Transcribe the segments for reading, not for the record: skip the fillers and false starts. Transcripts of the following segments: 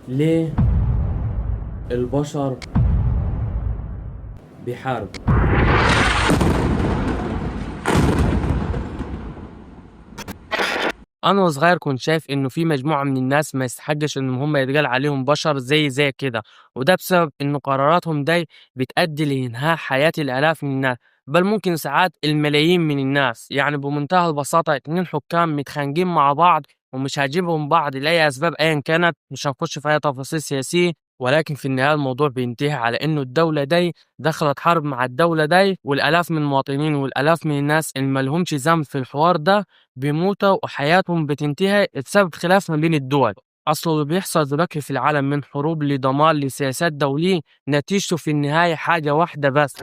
ليه البشر بيحاربوا؟ انا وصغير كنت شايف انه في مجموعة من الناس ما يستحقش ان هم يتقال عليهم بشر زي كده، وده بسبب ان قراراتهم دي بتؤدي لانهاء حياة الالاف من الناس، بل ممكن ساعات الملايين من الناس. يعني بمنتهى البساطة اتنين حكام متخانقين مع بعض ومش هجيبهم بعض لأي أسباب أيا كانت، مش هنخش في أي تفاصيل سياسية، ولكن في النهاية الموضوع بينتهي على إنه الدولة دي دخلت حرب مع الدولة دي، والآلاف من المواطنين والآلاف من الناس اللي ملهمش ذنب في الحوار ده بيموتوا وحياتهم بتنتهي بسبب خلاف ما بين الدول. أصل اللي بيحصل دلوقتي في العالم من حروب لدمار لسياسات دولية نتيجته في النهاية حاجة واحدة بس.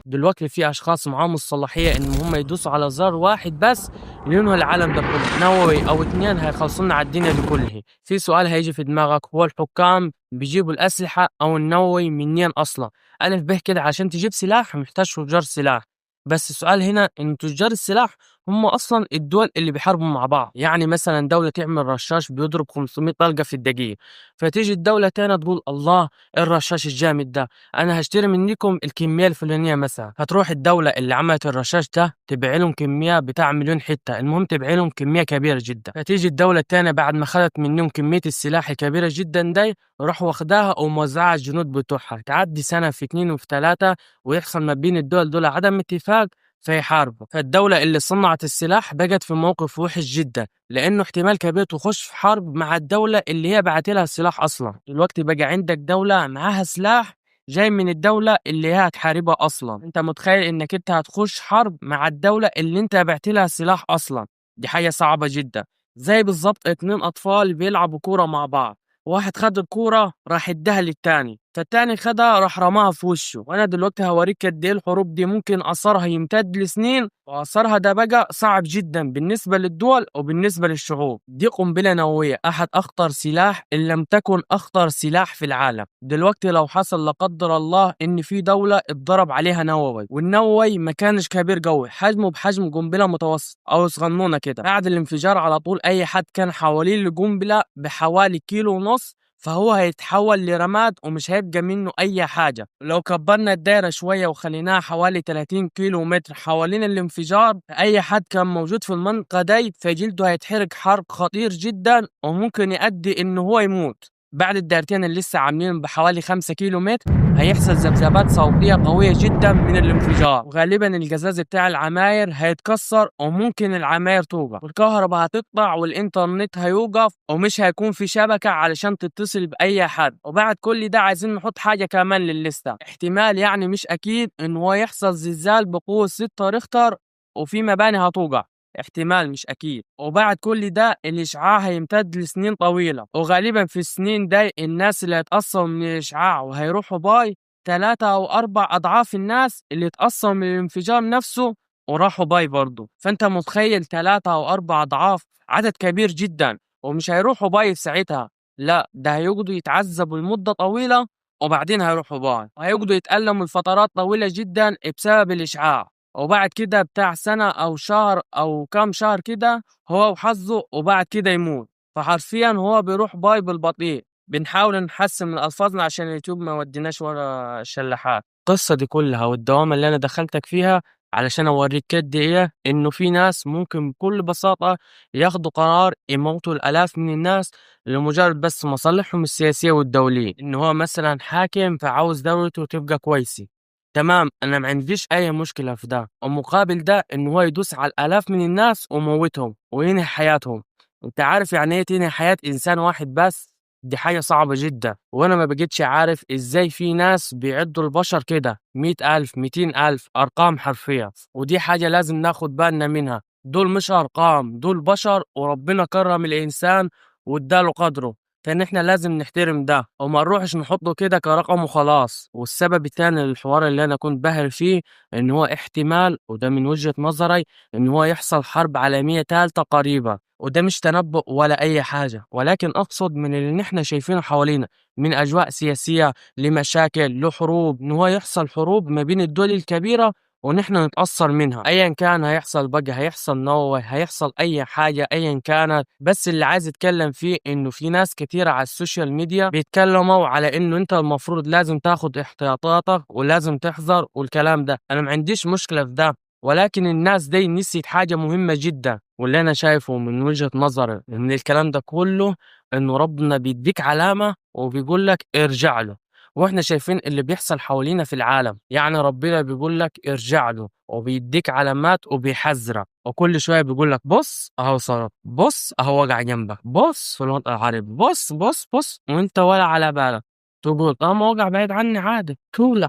دلوقتي في أشخاص معاهم الصلاحية إن هم يدوسوا على زر واحد بس ينهوا العالم ده كله، نووي أو اتنين هيخلصونا على الدنيا دي كلها. في سؤال هيجي في دماغك، هو الحكام بيجيبوا الأسلحة أو النووي منين أصلا؟ ألف به كده، عشان تجيب سلاح محتاج تجار سلاح، بس السؤال هنا إن تجار السلاح هم أصلا الدول اللي بيحاربوا مع بعض. يعني مثلا دولة تعمل رشاش بيضرب 500 طلقة في الدقيقة، فتيجي الدولة تانية تقول الله إيه الرشاش الجامد ده، انا هشتري منكم الكميه الفلانيه. مثلا هتروح الدوله اللي عملت الرشاش ده تبيع لهم كميه بتاع مليون حته، المهم تبيع لهم كميه كبيره جدا. فتيجي الدوله التانية بعد ما خدت منهم كميه السلاح الكبيره جدا دي، راح واخداها وموزعها على الجنود بتوعها. تعدي سنه في اتنين وفي تلاته ويحصل ما بين الدول دول عدم اتفاق فيحاربوا، فالدولة اللي صنعت السلاح بقت في موقف وحش جدا، لأنه احتمال كبير تخش في حرب مع الدولة اللي هي بعت لها السلاح أصلا. دلوقتي بقى عندك دولة معاها سلاح جاي من الدولة اللي هي هتحاربها أصلا. أنت متخيل إنك أنت هتخش حرب مع الدولة اللي أنت بعت لها السلاح أصلا؟ دي حاجة صعبة جدا. زي بالظبط اتنين أطفال بيلعبوا كورة مع بعض، واحد خد الكورة راح اداها للتاني، فالتاني خدها راح رماها في وشه. وانا دلوقتي هوريك قد ايه الحروب دي ممكن اثرها يمتد لسنين، واثرها ده بقى صعب جدا بالنسبه للدول وبالنسبه للشعوب. دي قنبله نوويه، احد اخطر سلاح ان لم تكن اخطر سلاح في العالم. دلوقتي لو حصل لا قدر الله ان في دوله اتضرب عليها نووي، والنووي ما كانش كبير قوي، حجمه بحجم قنبله متوسط او صغنونه كده، بعد الانفجار على طول اي حد كان حوالين القنبله بحوالي كيلو ونص فهو هيتحول لرماد ومش هيبقى منه أي حاجة. لو كبرنا الدايرة شوية وخليناها حوالي 30 كيلو متر حوالين الانفجار، أي حد كان موجود في المنطقة دي فجلده هيتحرق حرق خطير جدا وممكن يؤدي إنه هو يموت. بعد الدايرتين اللي لسه عاملين بحوالي 5 كيلو متر هيحصل ذبذبات صوتية قوية جدا من الانفجار، وغالبا الجزاز بتاع العماير هيتكسر وممكن العماير توقف والكهرباء هتقطع والإنترنت هيوقف ومش هيكون في شبكة علشان تتصل بأي حد. وبعد كل ده عايزين نحط حاجة كمان للليستة، احتمال يعني مش أكيد إن هو يحصل زلزال بقوة 6 ريختر وفي مباني هتوقع، احتمال مش أكيد. وبعد كل ده الإشعاع هيمتد لسنين طويلة، وغالبا في السنين دي الناس اللي هتأثروا من الإشعاع وهيروحوا باي 3 أو 4 أضعاف الناس اللي اتأثروا من الانفجار نفسه وراحوا باي برضه. فأنت متخيل 3 أو 4 أضعاف، عدد كبير جدا، ومش هيروحوا باي في ساعتها، لا ده هيقعدوا يتعذبوا لمدة طويلة وبعدين هيروحوا باي، وهيقعدوا يتألموا لفترات طويلة جدا بسبب الإشعاع. وبعد كده بتاع سنة أو شهر أو كام شهر كده هو وحظه وبعد كده يموت. فحرفيا هو بيروح باي بالبطيء. بنحاول نحسن من ألفاظنا عشان اليوتيوب ما يوديناش ورا الشلاحات. القصة دي كلها والدوامة اللي أنا دخلتك فيها علشان أوريك قد إيه إنه في ناس ممكن بكل بساطة ياخدوا قرار يموتوا الآلاف من الناس لمجرد بس مصالحهم السياسية والدولية، إنه هو مثلا حاكم فعاوز دولته تبقى كويسة. تمام، أنا ما عنديش أي مشكلة في ده، ومقابل ده إنه هو يدوس على الآلاف من الناس وموتهم وينهي حياتهم. أنت عارف يعني إيه تنهي حياة إنسان واحد بس؟ دي حاجة صعبة جدا، وأنا ما بقيتش عارف إزاي في ناس بيعدوا البشر كده 100,000 200,000 أرقام حرفية، ودي حاجة لازم ناخد بالنا منها. دول مش أرقام، دول بشر وربنا كرم الإنسان واداله قدره، فإن إحنا لازم نحترم ده وما نروحش نحطه كده كرقم وخلاص. والسبب التاني للحوار اللي أنا كنت بهر فيه إن هو احتمال، وده من وجهة نظري، إن هو يحصل حرب عالمية تالتة قريبة. وده مش تنبؤ ولا أي حاجة، ولكن أقصد من اللي إحنا شايفينه حوالينا من أجواء سياسية لمشاكل لحروب، إن هو يحصل حروب ما بين الدول الكبيرة ونحن نتأثّر منها، أيًا كان هيحصل بقى، هيحصل نوّة، هيحصل أي حاجة أيًا كانت، بس اللي عايز أتكلّم فيه إنه في ناس كتيرة على السوشيال ميديا بيتكلّموا على إنه أنت المفروض لازم تاخُد احتياطاتك ولازم تحذر والكلام ده، أنا ما عنديش مشكلة في ده، ولكن الناس دي نسيت حاجة مهمة جدًا، واللي أنا شايفه من وجهة نظري من الكلام ده كلّه إنه ربنا بيدّيك علامة وبيقول لك ارجع له، وإحنا شايفين اللي بيحصل حوالينا في العالم، يعني ربنا بيقول لك ارجع له وبيدّيك علامات وبيحذّرك، وكل شوية بيقول لك بُص أهو صار، بُص أهو وقع جنبك، بُص في الوضع الحرج، بُص، بُص، بُص، وأنت ولا على بالك، تقول ما وقع بعيد عني عادي cool.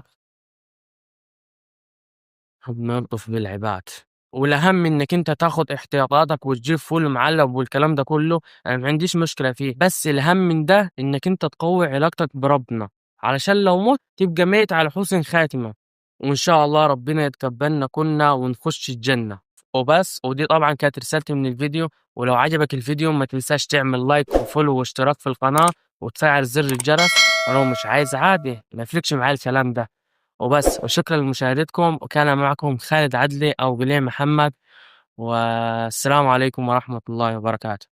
بنلطف بالعباد، والأهم إنّك أنت تاخد احتياطاتك وتجيب فول معلب والكلام ده كلّه، أنا ما عنديش مشكلة فيه، بس الأهم من ده إنّك أنت تقوي علاقتك بربنا، علشان لو مُت تبقى ميت على حُسن خاتمة، وإن شاء الله ربنا يتقبلنا كُلّنا ونخش الجنة، وبس. ودي طبعًا كانت رسالتي من الفيديو، ولو عجبك الفيديو ما تنساش تعمل لايك وfollow واشتراك في القناة وتفعّل زر الجرس، ولو مش عايز عادي ما يفرقش معايا الكلام ده. وبس، وشكرًا لمشاهدتكم، وكان معكم خالد عدلي أو قليل محمد، والسلام عليكم ورحمة الله وبركاته.